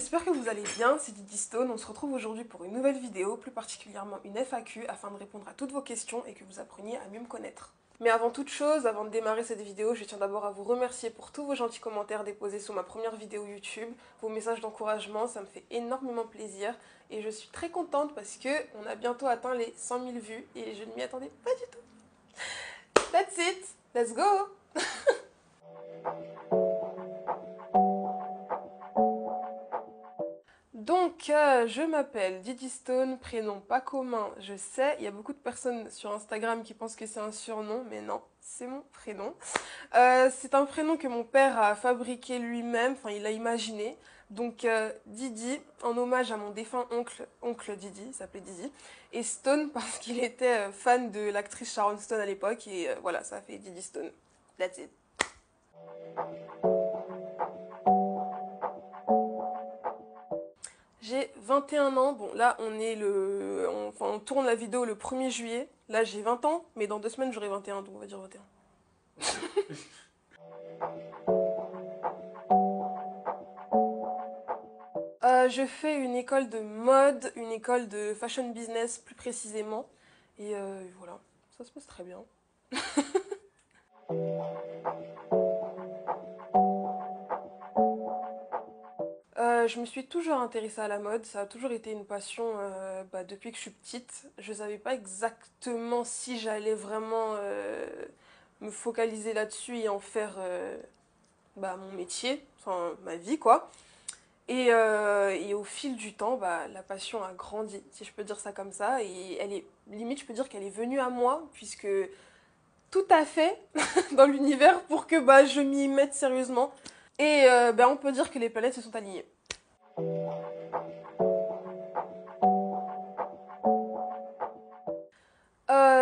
j'espère que vous allez bien, c'est Didi Stone. On se retrouve aujourd'hui pour une nouvelle vidéo, plus particulièrement une FAQ, afin de répondre à toutes vos questions et que vous appreniez à mieux me connaître. Mais avant toute chose, avant de démarrer cette vidéo, je tiens d'abord à vous remercier pour tous vos gentils commentaires déposés sous ma première vidéo YouTube, vos messages d'encouragement, ça me fait énormément plaisir et je suis très contente parce que on a bientôt atteint les 100 000 vues et je ne m'y attendais pas du tout. That's it, let's go! Donc, je m'appelle Didi Stone, prénom pas commun, je sais, il y a beaucoup de personnes sur Instagram qui pensent que c'est un surnom, mais non, c'est mon prénom. C'est un prénom que mon père a fabriqué lui-même, enfin il l'a imaginé. Donc Didi, en hommage à mon défunt oncle Didi, il s'appelait Didi, et Stone parce qu'il était fan de l'actrice Sharon Stone à l'époque, et voilà, ça a fait Didi Stone. That's it. J'ai 21 ans, bon là on tourne la vidéo le 1er juillet, là j'ai 20 ans, mais dans 2 semaines j'aurai 21, donc on va dire 21. Je fais une école de mode, une école de fashion business plus précisément, et voilà, ça se passe très bien. Je me suis toujours intéressée à la mode, ça a toujours été une passion depuis que je suis petite. Je ne savais pas exactement si j'allais vraiment me focaliser là-dessus et en faire mon métier, enfin ma vie quoi. Et au fil du temps, la passion a grandi, si je peux dire ça comme ça, et elle est, limite je peux dire qu'elle est venue à moi, puisque tout a fait dans l'univers pour que je m'y mette sérieusement. Et on peut dire que les planètes se sont alignées.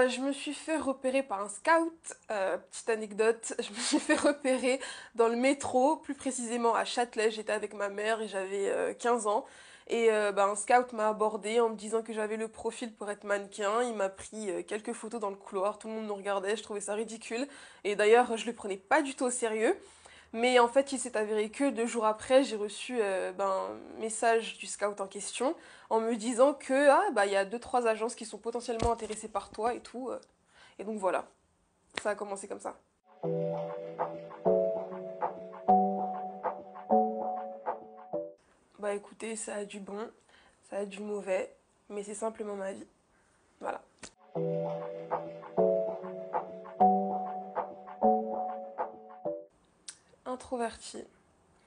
Je me suis fait repérer par un scout, petite anecdote, je me suis fait repérer dans le métro, plus précisément à Châtelet, j'étais avec ma mère et j'avais 15 ans. Et un scout m'a abordé en me disant que j'avais le profil pour être mannequin, il m'a pris quelques photos dans le couloir, tout le monde nous regardait, je trouvais ça ridicule. Et d'ailleurs je le prenais pas du tout au sérieux. Mais en fait, il s'est avéré que 2 jours après, j'ai reçu un message du scout en question en me disant que il y a 2-3 agences qui sont potentiellement intéressées par toi et tout. Et donc voilà, ça a commencé comme ça. Bah écoutez, ça a du bon, ça a du mauvais, mais c'est simplement ma vie. Voilà. Introvertie,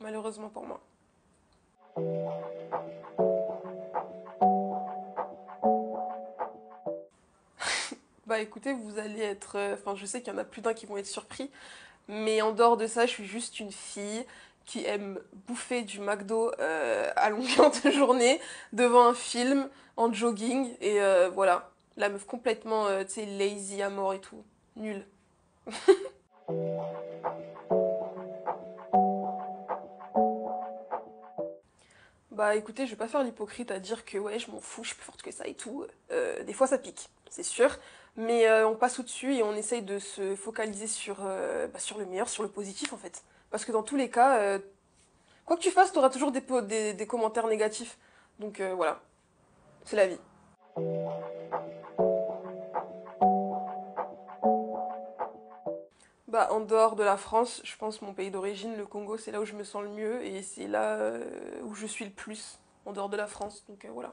malheureusement pour moi. Bah écoutez, vous allez être... Enfin, je sais qu'il y en a plus d'un qui vont être surpris, mais en dehors de ça, je suis juste une fille qui aime bouffer du McDo à longueur de journée devant un film en jogging et voilà. La meuf complètement, tu sais, lazy à mort et tout. Nulle. Bah écoutez, je vais pas faire l'hypocrite à dire que ouais, je m'en fous, je suis plus forte que ça et tout. Des fois ça pique, c'est sûr. Mais on passe au-dessus et on essaye de se focaliser sur le meilleur, sur le positif en fait. Parce que dans tous les cas, quoi que tu fasses, t'auras toujours des commentaires négatifs. Donc voilà, c'est la vie. Bah, en dehors de la France, je pense mon pays d'origine, le Congo, c'est là où je me sens le mieux et c'est là où je suis le plus, en dehors de la France. Donc voilà.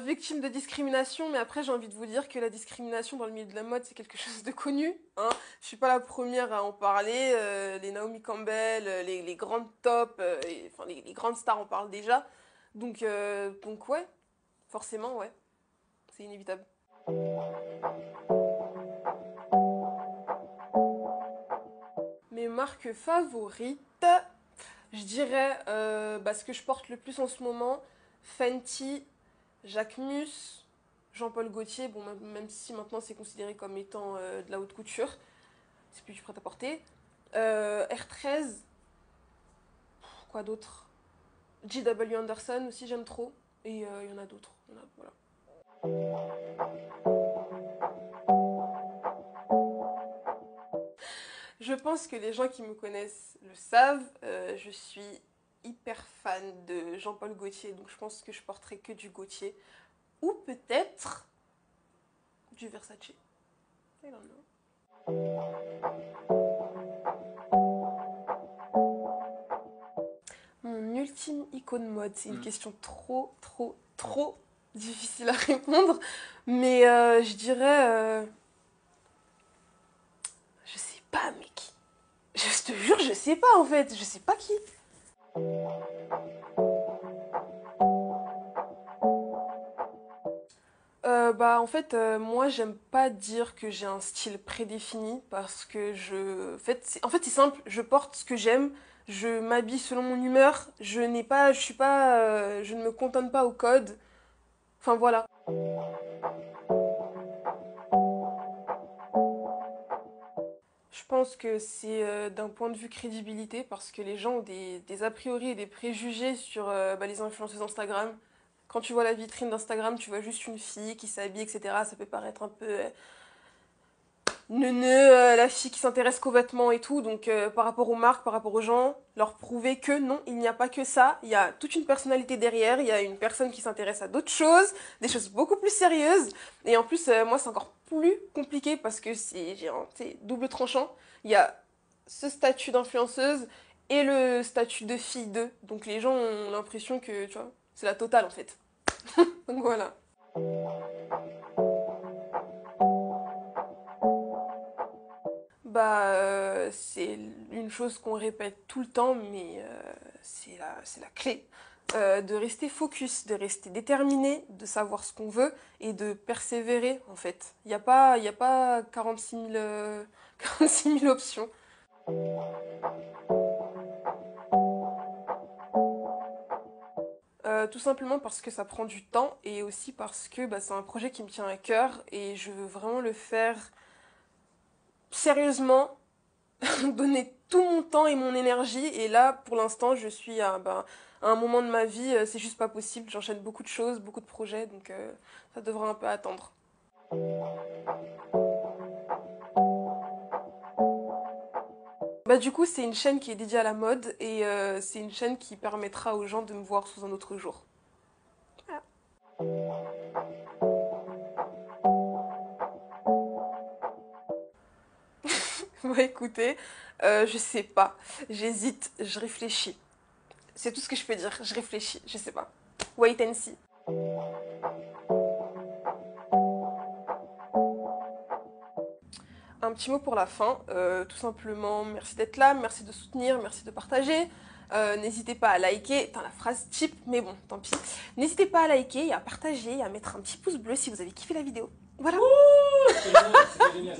Victime de discrimination, mais après j'ai envie de vous dire que la discrimination dans le milieu de la mode c'est quelque chose de connu. Hein. Je suis pas la première à en parler. Les Naomi Campbell, les grandes tops, les grandes stars en parlent déjà. Donc ouais, forcément ouais, c'est inévitable. Mes marques favorites, je dirais ce que je porte le plus en ce moment, Fenty, Jacquemus, Jean-Paul Gaultier, bon même si maintenant c'est considéré comme étant de la haute couture, c'est plus du prêt-à-porter. R13, quoi d'autre? JW Anderson aussi j'aime trop, et il y en a d'autres, voilà. Je pense que les gens qui me connaissent le savent, je suis hyper fan de Jean-Paul Gaultier, donc je pense que je porterai que du Gaultier. Ou peut-être du Versace. I don't know. Mon ultime icône mode, c'est une question trop difficile à répondre. Mais je dirais... je sais pas, mais qui? Je te jure, je sais pas en fait. Je sais pas qui. Bah en fait moi j'aime pas dire que j'ai un style prédéfini parce que en fait c'est simple, je porte ce que j'aime, je m'habille selon mon humeur, je ne me cantonne pas au code. Enfin voilà. Je pense que c'est d'un point de vue crédibilité parce que les gens ont des a priori et des préjugés sur les influenceuses Instagram. Quand tu vois la vitrine d'Instagram, tu vois juste une fille qui s'habille, etc. Ça peut paraître un peu la fille qui s'intéresse qu'aux vêtements et tout. Donc par rapport aux marques, par rapport aux gens, leur prouver que non, il n'y a pas que ça. Il y a toute une personnalité derrière, il y a une personne qui s'intéresse à d'autres choses, des choses beaucoup plus sérieuses. Et en plus, moi, c'est encore plus compliqué parce que c'est double tranchant. Il y a ce statut d'influenceuse et le statut de fille d'eux. Donc les gens ont l'impression que, tu vois, c'est la totale en fait. Donc voilà. C'est une chose qu'on répète tout le temps, mais c'est la clé. De rester focus, de rester déterminé, de savoir ce qu'on veut et de persévérer en fait. Il y a pas 46 000 options. Tout simplement parce que ça prend du temps et aussi parce que c'est un projet qui me tient à cœur et je veux vraiment le faire sérieusement, donner tout mon temps et mon énergie. Et là, pour l'instant, je suis à un moment de ma vie, c'est juste pas possible. J'enchaîne beaucoup de choses, beaucoup de projets, donc ça devrait un peu attendre. Du coup, c'est une chaîne qui est dédiée à la mode et c'est une chaîne qui permettra aux gens de me voir sous un autre jour. Voilà. Écoutez, je sais pas. J'hésite, je réfléchis. C'est tout ce que je peux dire. Je réfléchis, je sais pas. Wait and see. Un petit mot pour la fin, tout simplement, merci d'être là, merci de soutenir, merci de partager. N'hésitez pas à liker, putain la phrase cheap, mais bon, tant pis. N'hésitez pas à liker, à partager, à mettre un petit pouce bleu si vous avez kiffé la vidéo. Voilà. C'est génial.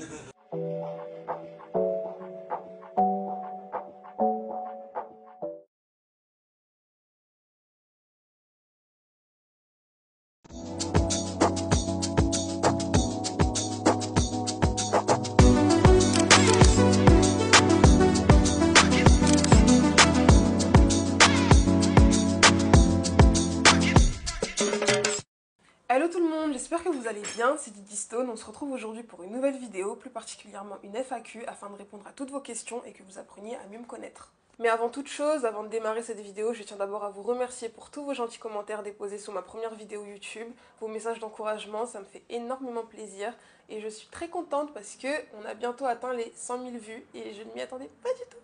Hello tout le monde, j'espère que vous allez bien, c'est Didi Stone. On se retrouve aujourd'hui pour une nouvelle vidéo, plus particulièrement une FAQ, afin de répondre à toutes vos questions et que vous appreniez à mieux me connaître. Mais avant toute chose, avant de démarrer cette vidéo, je tiens d'abord à vous remercier pour tous vos gentils commentaires déposés sous ma première vidéo YouTube, vos messages d'encouragement, ça me fait énormément plaisir et je suis très contente parce que on a bientôt atteint les 100 000 vues et je ne m'y attendais pas du tout.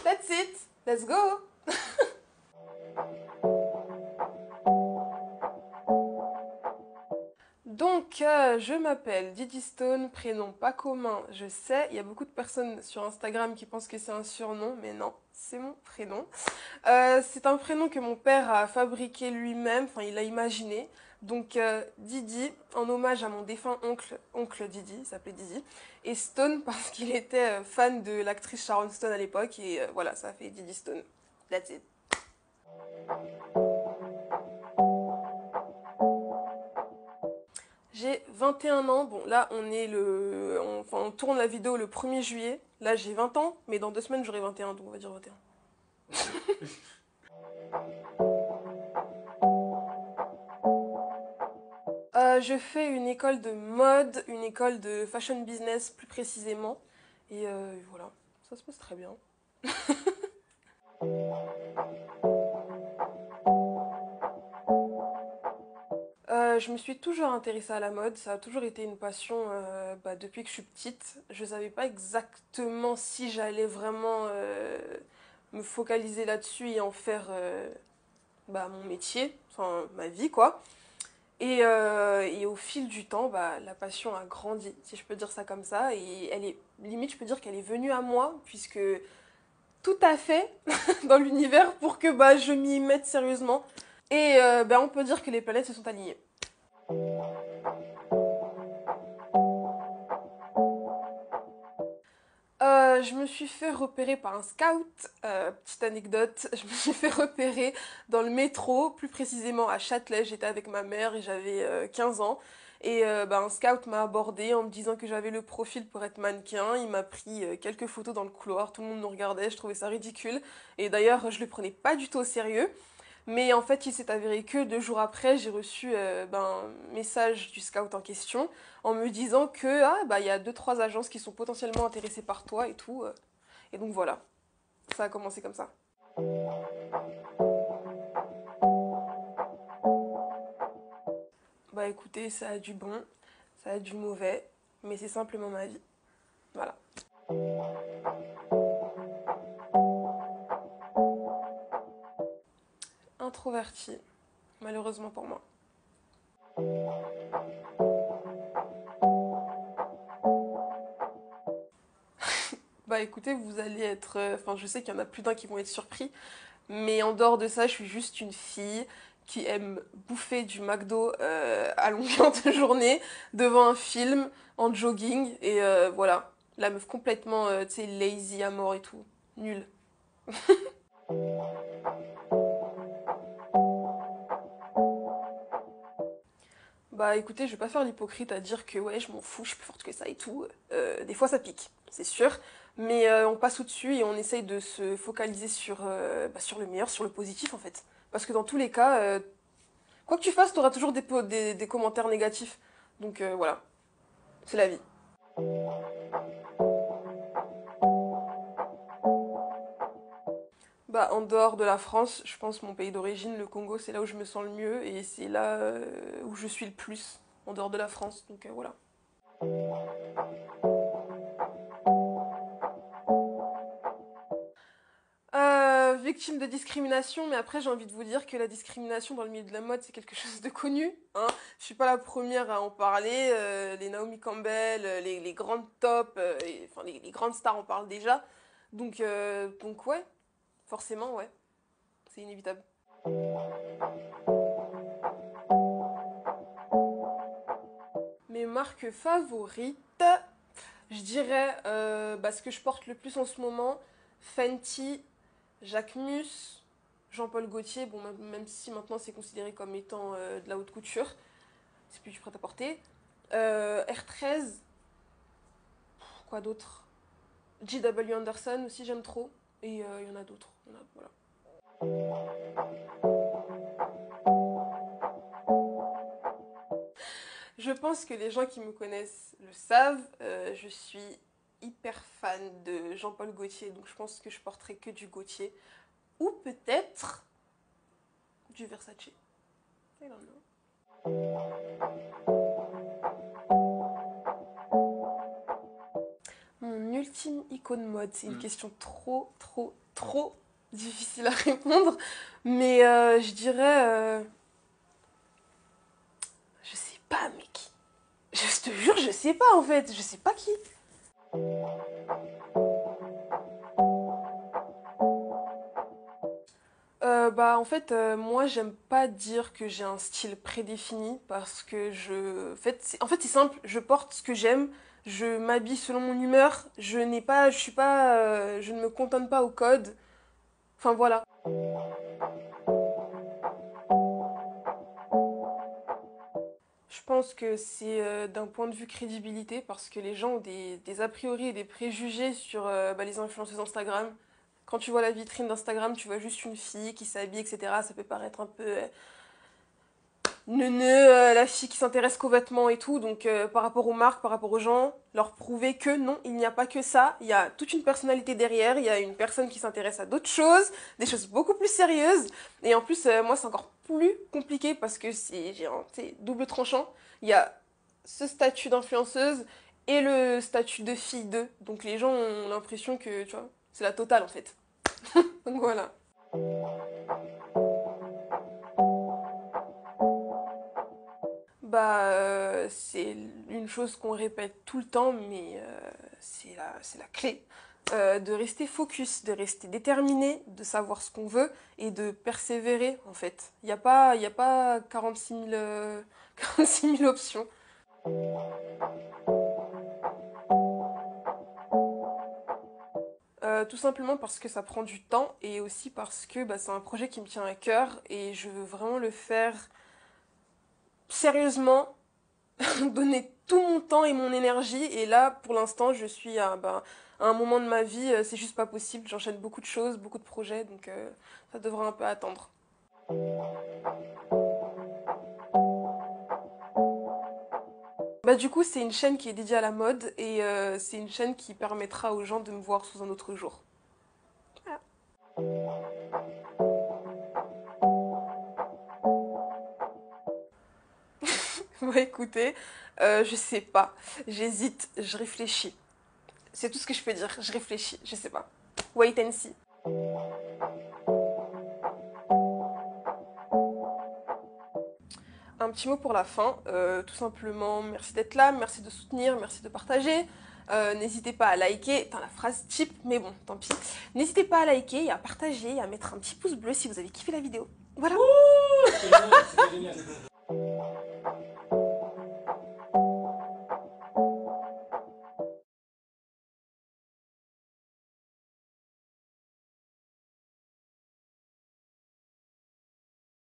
That's it, let's go. Donc, je m'appelle Didi Stone, prénom pas commun, je sais, il y a beaucoup de personnes sur Instagram qui pensent que c'est un surnom, mais non, c'est mon prénom. C'est un prénom que mon père a fabriqué lui-même, enfin il l'a imaginé. Donc Didi, en hommage à mon défunt oncle Didi, il s'appelait Didi, et Stone parce qu'il était fan de l'actrice Sharon Stone à l'époque, et voilà, ça a fait Didi Stone. That's it. J'ai 21 ans, bon là on tourne la vidéo le 1er juillet, là j'ai 20 ans, mais dans 2 semaines j'aurai 21, donc on va dire 21. Je fais une école de mode, une école de fashion business plus précisément, Et voilà, ça se passe très bien. Je me suis toujours intéressée à la mode, ça a toujours été une passion depuis que je suis petite. Je savais pas exactement si j'allais vraiment me focaliser là-dessus et en faire mon métier, enfin ma vie quoi. Et au fil du temps, la passion a grandi, si je peux dire ça comme ça, et elle est, limite je peux dire qu'elle est venue à moi, puisque tout a fait dans l'univers pour que je m'y mette sérieusement. Et on peut dire que les planètes se sont alignées. Je me suis fait repérer par un scout. Petite anecdote, je me suis fait repérer dans le métro, plus précisément à Châtelet. J'étais avec ma mère et j'avais 15 ans. Et un scout m'a abordé en me disant que j'avais le profil pour être mannequin. Il m'a pris quelques photos dans le couloir, tout le monde nous regardait, je trouvais ça ridicule. Et d'ailleurs, je le prenais pas du tout au sérieux. Mais en fait, il s'est avéré que 2 jours après, j'ai reçu un message du scout en question en me disant que il y a deux trois agences qui sont potentiellement intéressées par toi et tout. Et donc voilà, ça a commencé comme ça. Bah écoutez, ça a du bon, ça a du mauvais, mais c'est simplement ma vie. Voilà. Introvertie, malheureusement pour moi. Bah écoutez, vous allez être... Enfin, je sais qu'il y en a plus d'un qui vont être surpris, mais en dehors de ça, je suis juste une fille qui aime bouffer du McDo à longueur de journée devant un film en jogging et voilà, la meuf complètement tu sais lazy à mort et tout, nulle. Bah écoutez, je vais pas faire l'hypocrite à dire que ouais, je m'en fous, je suis plus forte que ça et tout. Des fois ça pique, c'est sûr, mais on passe au-dessus et on essaye de se focaliser sur le meilleur, sur le positif en fait. Parce que dans tous les cas, quoi que tu fasses, t'auras toujours des commentaires négatifs. Donc voilà, c'est la vie. Bah, en dehors de la France, je pense mon pays d'origine, le Congo, c'est là où je me sens le mieux et c'est là où je suis le plus, en dehors de la France. Donc voilà. Victime de discrimination, mais après j'ai envie de vous dire que la discrimination dans le milieu de la mode c'est quelque chose de connu. Hein. Je suis pas la première à en parler. Les Naomi Campbell, les grandes tops, enfin les grandes stars en parlent déjà. Donc ouais, forcément ouais, c'est inévitable. Mes marques favorites, je dirais ce que je porte le plus en ce moment, Fenty, Jacquemus, Jean-Paul Gaultier, bon même si maintenant c'est considéré comme étant de la haute couture, c'est plus du prêt-à-porter. R13, quoi d'autre? JW Anderson aussi j'aime trop. Et il y en a d'autres. Voilà. Je pense que les gens qui me connaissent le savent, je suis hyper fan de Jean-Paul Gaultier, donc je pense que je porterai que du Gaultier. Ou peut-être du Versace. I don't know. Mon ultime icône mode, c'est une question trop, trop, trop difficile à répondre. Mais je dirais... je sais pas, mais qui? Je te jure, je sais pas en fait. Je sais pas qui. En fait, moi, j'aime pas dire que j'ai un style prédéfini parce que c'est simple. Je porte ce que j'aime, je m'habille selon mon humeur. Je ne me cantonne pas au code. Enfin voilà. Je pense que c'est d'un point de vue crédibilité parce que les gens ont des a priori et des préjugés sur les influenceuses Instagram. Quand tu vois la vitrine d'Instagram, tu vois juste une fille qui s'habille, etc. Ça peut paraître un peu la fille qui s'intéresse qu'aux vêtements et tout, donc par rapport aux marques, par rapport aux gens, leur prouver que non, il n'y a pas que ça, il y a toute une personnalité derrière, il y a une personne qui s'intéresse à d'autres choses, des choses beaucoup plus sérieuses, et en plus, moi, c'est encore plus compliqué parce que c'est double tranchant, il y a ce statut d'influenceuse et le statut de fille d'eux, donc les gens ont l'impression que, tu vois, c'est la totale en fait. Donc voilà. Bah, c'est une chose qu'on répète tout le temps, mais c'est la clé. De rester focus, de rester déterminé, de savoir ce qu'on veut et de persévérer en fait. Il y a pas 46 000 options. Tout simplement parce que ça prend du temps et aussi parce que bah, c'est un projet qui me tient à cœur et je veux vraiment le faire sérieusement, donner tout mon temps et mon énergie. Et là, pour l'instant, je suis à un moment de ma vie, c'est juste pas possible. J'enchaîne beaucoup de choses, beaucoup de projets, donc ça devrait un peu attendre. Bah du coup, c'est une chaîne qui est dédiée à la mode et c'est une chaîne qui permettra aux gens de me voir sous un autre jour. Voilà. Bah écoutez, je sais pas. J'hésite, je réfléchis. C'est tout ce que je peux dire. Je réfléchis, je sais pas. Wait and see. Un petit mot pour la fin, tout simplement merci d'être là, merci de soutenir, merci de partager. N'hésitez pas à liker, la phrase type, mais bon, tant pis. N'hésitez pas à liker et à partager et à mettre un petit pouce bleu si vous avez kiffé la vidéo. Voilà. Ouh, c'était génial, c'était génial.